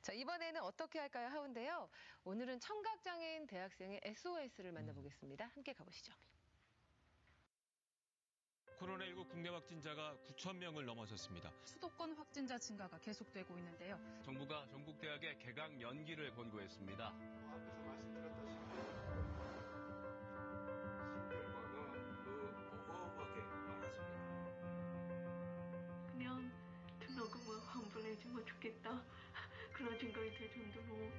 자, 이번에는 어떻게 할까요? 하운데요. 오늘은 청각장애인 대학생의 SOS를 만나보겠습니다. 함께 가보시죠. 코로나19 국내 확진자가 9천 명을 넘어섰습니다. 수도권 확진자 증가가 계속되고 있는데요. 정부가 전국 대학의 개강 연기를 권고했습니다. 앞에서 말씀드렸다시피 결과가 어마어마하게 많아집니다. 그냥 등록금을 환불해주면 좋겠다. 그런 생각이 들 정도로.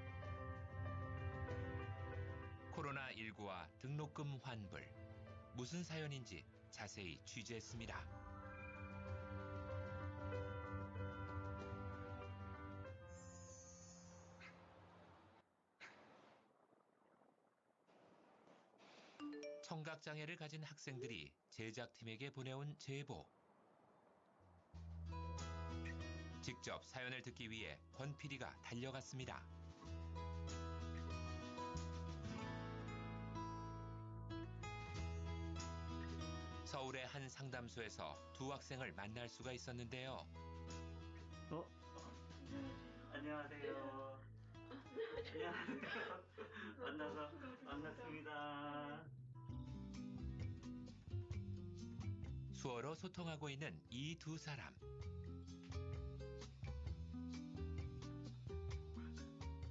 코로나19와 등록금 환불. 무슨 사연인지 자세히 취재했습니다. 청각장애를 가진 학생들이 제작팀에게 보내온 제보. 직접 사연을 듣기 위해 권 PD가 달려갔습니다. 서울의 한 상담소에서 두 학생을 만날 수가 있었는데요. 안녕하세요. 안녕하세요. 만나서 반갑습니다. 수어로 소통하고 있는 이 두 사람.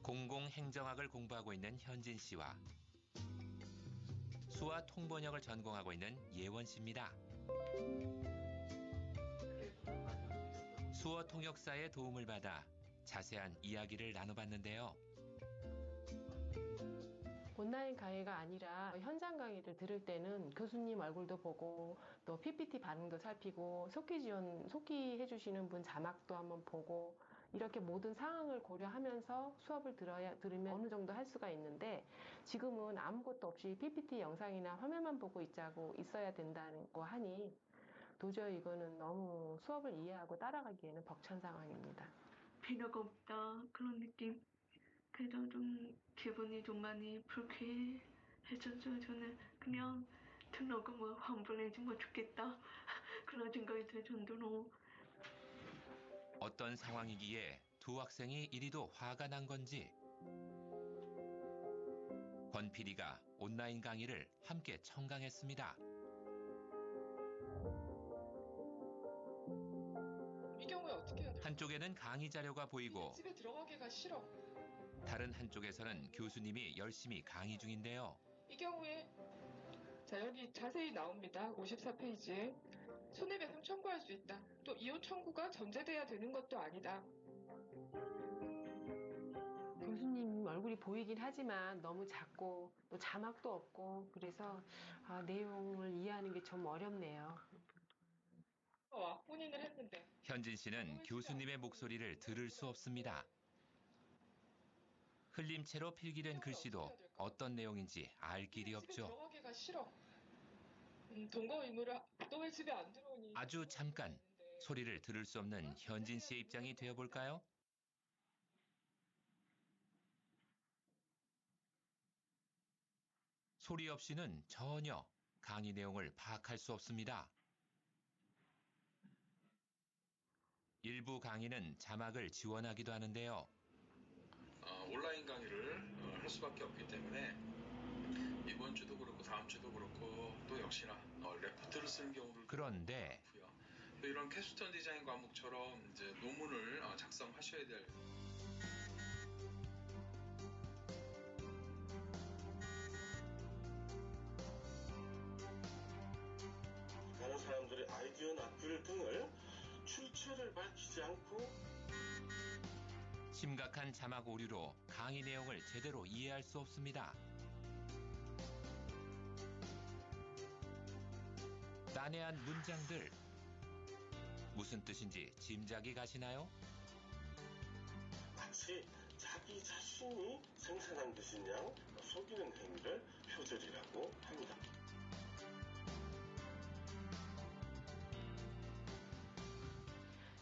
공공행정학을 공부하고 있는 현진 씨와 수화 통번역을 전공하고 있는 예원 씨입니다. 수어 통역사의 도움을 받아 자세한 이야기를 나눠봤는데요. 온라인 강의가 아니라 현장 강의를 들을 때는 교수님 얼굴도 보고 또 PPT 반응도 살피고 속기 해주시는 분 자막도 한번 보고 이렇게 모든 상황을 고려하면서 수업을 들으면 어느 정도 할 수가 있는데 지금은 아무것도 없이 PPT 영상이나 화면만 보고 있어야 된다는 거 하니 도저히 이거는 너무 수업을 이해하고 따라가기에는 벅찬 상황입니다. 필요가 없다 그런 느낌. 그래서 좀 기분이 좀 많이 불쾌해져서 저는 그냥 등록금을 환불해주면 좋겠다 그런 생각이 들 정도로. 어떤 상황이기에 두 학생이 이리도 화가 난 건지 권 PD가 온라인 강의를 함께 청강했습니다. 이 경우에 어떻게 해야 돼? 한쪽에는 강의 자료가 보이고 집에 들어가기가 싫어. 다른 한쪽에서는 교수님이 열심히 강의 중인데요. 이 경우에 자 여기 자세히 나옵니다. 54페이지에 손해배상 청구할 수 있다. 또 이혼 청구가 전제돼야 되는 것도 아니다. 교수님 얼굴이 보이긴 하지만 너무 작고 또 자막도 없고 그래서 내용을 이해하는 게 좀 어렵네요. 혼인을 했는데. 현진 씨는 교수님의 목소리를 들을 수 없습니다. 흘림체로 필기된 글씨도 어떤 내용인지 알 길이 집에 없죠. 들어가기가 싫어. 동거 의무를 또 왜 집에 안 들어오니? 아주 잠깐 소리를 들을 수 없는 현진 씨의 입장이 되어볼까요? 소리 없이는 전혀 강의 내용을 파악할 수 없습니다. 일부 강의는 자막을 지원하기도 하는데요. 온라인 강의를 할 수밖에 없기 때문에 이번 주도 그렇고 다음 주도 그렇고 또 역시나 레포트를 쓰는 경우를 그런데 많고요. 이런 캡스톤 디자인 과목처럼 이제 논문을 작성하셔야 될. 다른 사람들의 아이디어나 글 등을 출처를 밝히지 않고 심각한 자막 오류로 강의 내용을 제대로 이해할 수 없습니다. 난해한 문장들. 무슨 뜻인지 짐작이 가시나요? 마치 자기 자신이 생산한 듯인 양 속이는 행위를 표절이라고 합니다.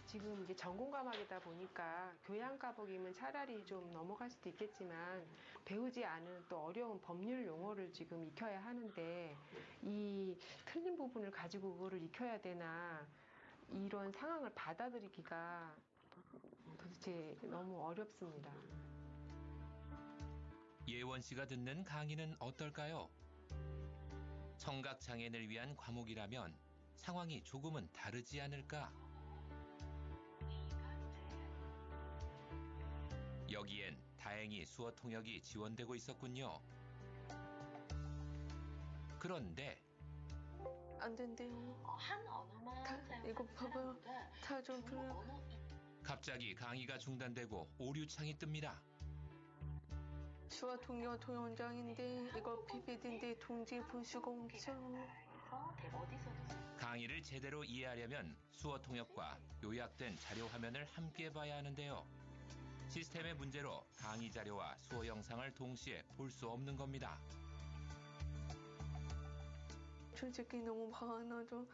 지금 이게 전공 과목이다 보니까 교양 과목이면 차라리 좀 넘어갈 수도 있겠지만 배우지 않은 또 어려운 법률 용어를 지금 익혀야 하는데 이 틀린 부분을 가지고 그거를 익혀야 되나 이런 상황을 받아들이기가 도대체 너무 어렵습니다. 예원 씨가 듣는 강의는 어떨까요? 청각 장애인을 위한 과목이라면 상황이 조금은 다르지 않을까? 여기엔 다행히 수어 통역이 지원되고 있었군요. 그런데 안 된대요. 한 언어만 이거 봐봐요. 잘 좀 들려. 갑자기 강의가 중단되고 오류창이 뜹니다. 수어 통역 동영장인데 이거 PPT인데 동지 볼 수가 없어. 강의를 제대로 이해하려면 수어 통역과 요약된 자료 화면을 함께 봐야 하는데요. 시스템의 문제로 강의 자료와 수어 영상을 동시에 볼 수 없는 겁니다. 솔직히 너무 화가 나죠.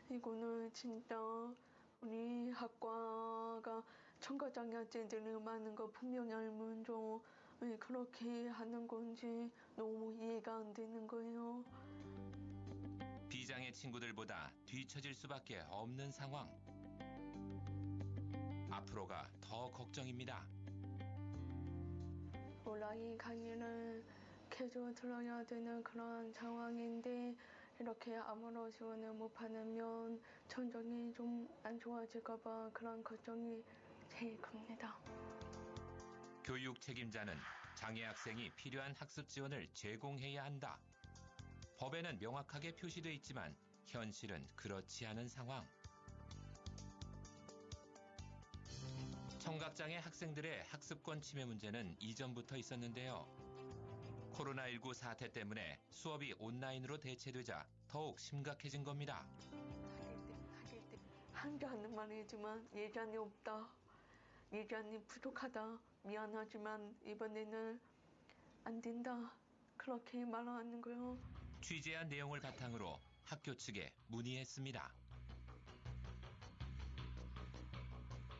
이거는 진짜 우리 학과가 청각장애 학생들이 많은 거 분명히 알면서 왜 그렇게 하는 건지 너무 이해가 안 되는 거예요. 비장애 친구들보다 뒤처질 수밖에 없는 상황. 앞으로가 더 걱정입니다. 온라인 강의를 계속 들어야 되는 그런 상황인데 이렇게 아무런 지원을 못 받으면 전적이 좀 안 좋아질까 봐 그런 걱정이 제일 큽니다. 교육 책임자는 장애 학생이 필요한 학습 지원을 제공해야 한다. 법에는 명확하게 표시돼 있지만 현실은 그렇지 않은 상황. 청각장애 학생들의 학습권 침해 문제는 이전부터 있었는데요. 코로나19 사태 때문에 수업이 온라인으로 대체되자 더욱 심각해진 겁니다. 한게 하는 말이지만 예산이 없다. 예산이 부족하다. 미안하지만 이번에는 안 된다. 그렇게 말하는 거요. 취재한 내용을 바탕으로 학교 측에 문의했습니다.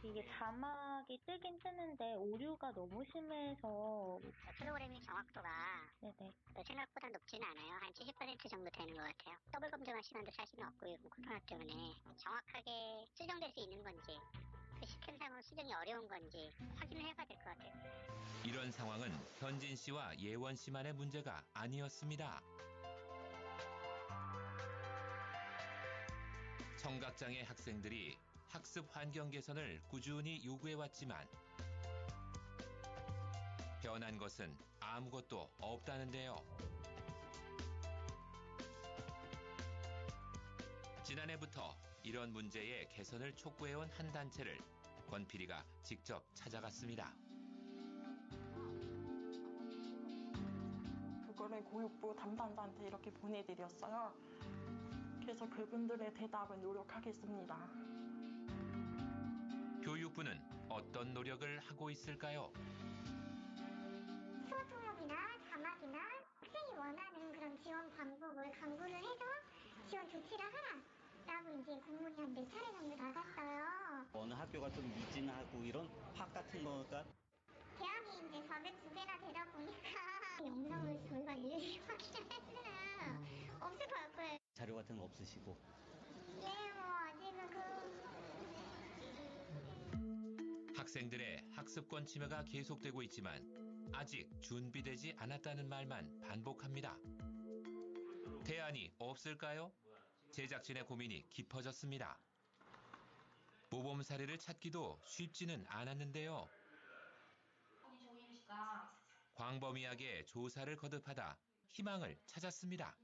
이게 자막이 뜨긴 뜨는데 오류가 너무 심해서 프로그래밍 정확도가 네네. 생각보다 높지는 않아요. 한 70% 정도 되는 것 같아요. 더블 검증할 시간도 사실은 없고요. 코로나 때문에 정확하게 수정될 수 있는 건지 그 시스템상으로 수정이 어려운 건지 확인을 해봐야 될 것 같아요. 이런 상황은 현진 씨와 예원 씨만의 문제가 아니었습니다. 청각장애 학생들이 학습 환경 개선을 꾸준히 요구해왔지만 변한 것은 아무것도 없다는데요. 지난해부터 이런 문제의 개선을 촉구해온 한 단체를 권 PD가 직접 찾아갔습니다. 그거를 교육부 담당자한테 이렇게 보내드렸어요. 그래서 그분들의 대답을 노력하겠습니다. 교육부는 어떤 노력을 하고 있을까요? 수어 통역이나 자막이나 학생이 원하는 그런 지원 방법을 강구를 해서 지원 조치를 하라라고 이제 공문이 한 4차례 정도 나갔어요. 어느 학교가 좀 미진하고 이런 학 같은 거가 대학이 이제 402개나 되다 보니까 영상을 저희가 일일이 확인을 할 수는 없을 것 같고요. 자료 같은 거 없으시고. 네, 뭐 아직은 학생들의 학습권 침해가 계속되고 있지만 아직 준비되지 않았다는 말만 반복합니다. 대안이 없을까요? 제작진의 고민이 깊어졌습니다. 모범 사례를 찾기도 쉽지는 않았는데요. 광범위하게 조사를 거듭하다 희망을 찾았습니다.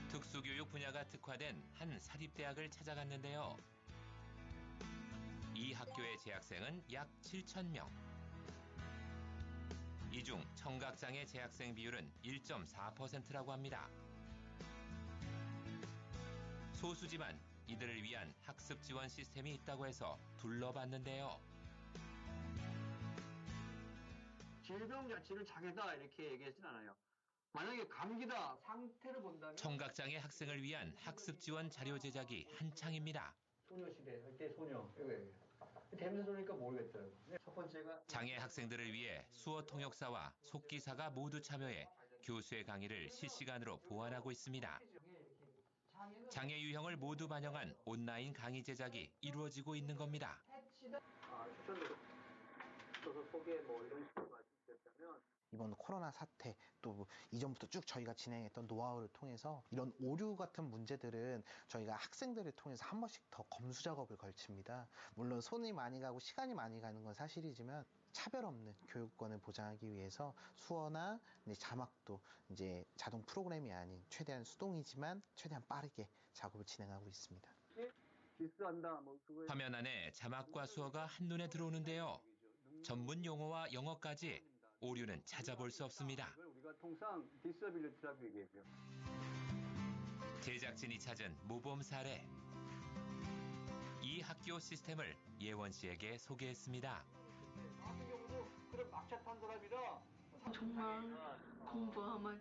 특수교육 분야가 특화된 한 사립대학을 찾아갔는데요. 이 학교의 재학생은 약 7,000명. 이 중 청각장애 재학생 비율은 1.4%라고 합니다. 소수지만 이들을 위한 학습 지원 시스템이 있다고 해서 둘러봤는데요. 질병 자체를 장애다 이렇게 얘기하진 않아요. 만약에 감기다 상태를 본다면 청각장애 학생을 위한 학습 지원 자료 제작이 한창입니다. 소녀시대 그때 소녀 이거 되면서 그러니까 모르겠더라고요. 첫 번째가 장애 학생들을 위해 수어 통역사와 속기사가 모두 참여해 교수의 강의를 실시간으로 보완하고 있습니다. 장애 유형을 모두 반영한 온라인 강의 제작이 이루어지고 있는 겁니다. 추천드립니다. 소개 이런 식으로 말씀드렸다면 이번 코로나 사태 또 이전부터 쭉 저희가 진행했던 노하우를 통해서 이런 오류 같은 문제들은 저희가 학생들을 통해서 한 번씩 더 검수 작업을 걸칩니다. 물론 손이 많이 가고 시간이 많이 가는 건 사실이지만 차별 없는 교육권을 보장하기 위해서 수어나 자막도 이제 자동 프로그램이 아닌 최대한 수동이지만 최대한 빠르게 작업을 진행하고 있습니다. 화면 안에 자막과 수어가 한눈에 들어오는데요. 전문 용어와 영어까지 오류는 찾아볼 수 없습니다. 우리가 통상 디서빌리티라고 얘기해요. 제작진이 찾은 모범 사례. 이 학교 시스템을 예원 씨에게 소개했습니다. 같은 경우도 그런 막차 탄 사람이라 정말 공부하면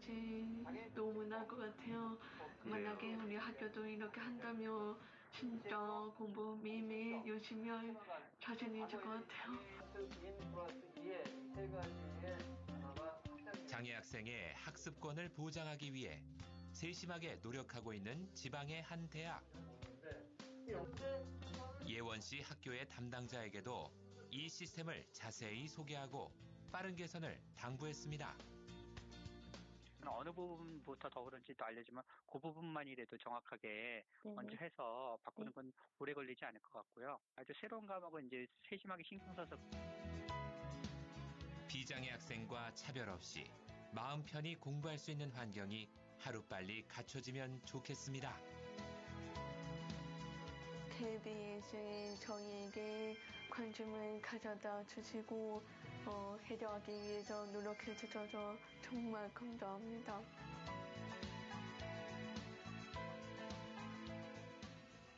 너무 나을 것 같아요. 만약에 우리 학교도 이렇게 한다면 진짜 공부 매일매일 열심히 할 자신이 있을 것 같아요. 장애 학생의 학습권을 보장하기 위해 세심하게 노력하고 있는 지방의 한 대학. 예원 씨 학교의 담당자에게도 이 시스템을 자세히 소개하고 빠른 개선을 당부했습니다. 어느 부분부터 더 그런지도 알려주면 그 부분만이라도 정확하게 먼저 해서 바꾸는 건 오래 걸리지 않을 것 같고요. 아주 새로운 과목은 이제 세심하게 신경 써서. 비장애 학생과 차별 없이 마음 편히 공부할 수 있는 환경이 하루빨리 갖춰지면 좋겠습니다. KBS에 저희에게 관심을 가져다 주시고 해결하기 위해서 노력해 주셔서 정말 감사합니다.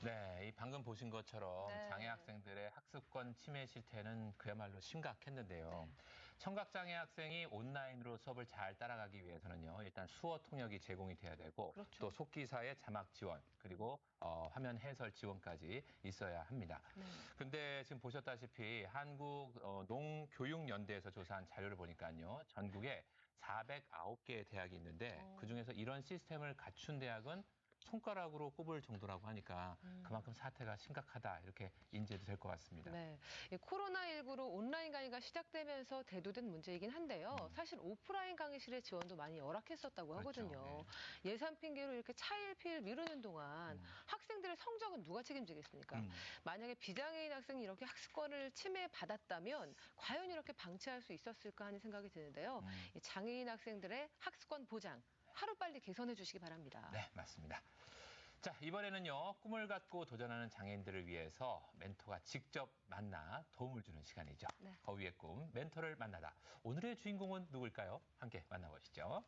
네, 이 방금 보신 것처럼 장애 학생들의 학습권 침해 실태는 그야말로 심각했는데요. 청각장애 학생이 온라인으로 수업을 잘 따라가기 위해서는요, 일단 수어 통역이 제공이 돼야 되고, 또 속기사의 자막 지원, 그리고 화면 해설 지원까지 있어야 합니다. 근데 지금 보셨다시피 한국 농교육연대에서 조사한 자료를 보니까요, 전국에 409개의 대학이 있는데 그중에서 이런 시스템을 갖춘 대학은 손가락으로 꼽을 정도라고 하니까 그만큼 사태가 심각하다 이렇게 인지해도 될 것 같습니다. 네, 코로나19로 온라인 강의가 시작되면서 대두된 문제이긴 한데요. 사실 오프라인 강의실의 지원도 많이 열악했었다고 하거든요. 네. 예산 핑계로 이렇게 차일피일 미루는 동안 학생들의 성적은 누가 책임지겠습니까? 만약에 비장애인 학생이 이렇게 학습권을 침해받았다면 과연 이렇게 방치할 수 있었을까 하는 생각이 드는데요. 장애인 학생들의 학습권 보장 하루빨리 개선해 주시기 바랍니다. 네, 맞습니다. 자, 이번에는요, 꿈을 갖고 도전하는 장애인들을 위해서 멘토가 직접 만나 도움을 주는 시간이죠. 거위의 꿈, 멘토를 만나다. 오늘의 주인공은 누굴까요? 함께 만나보시죠.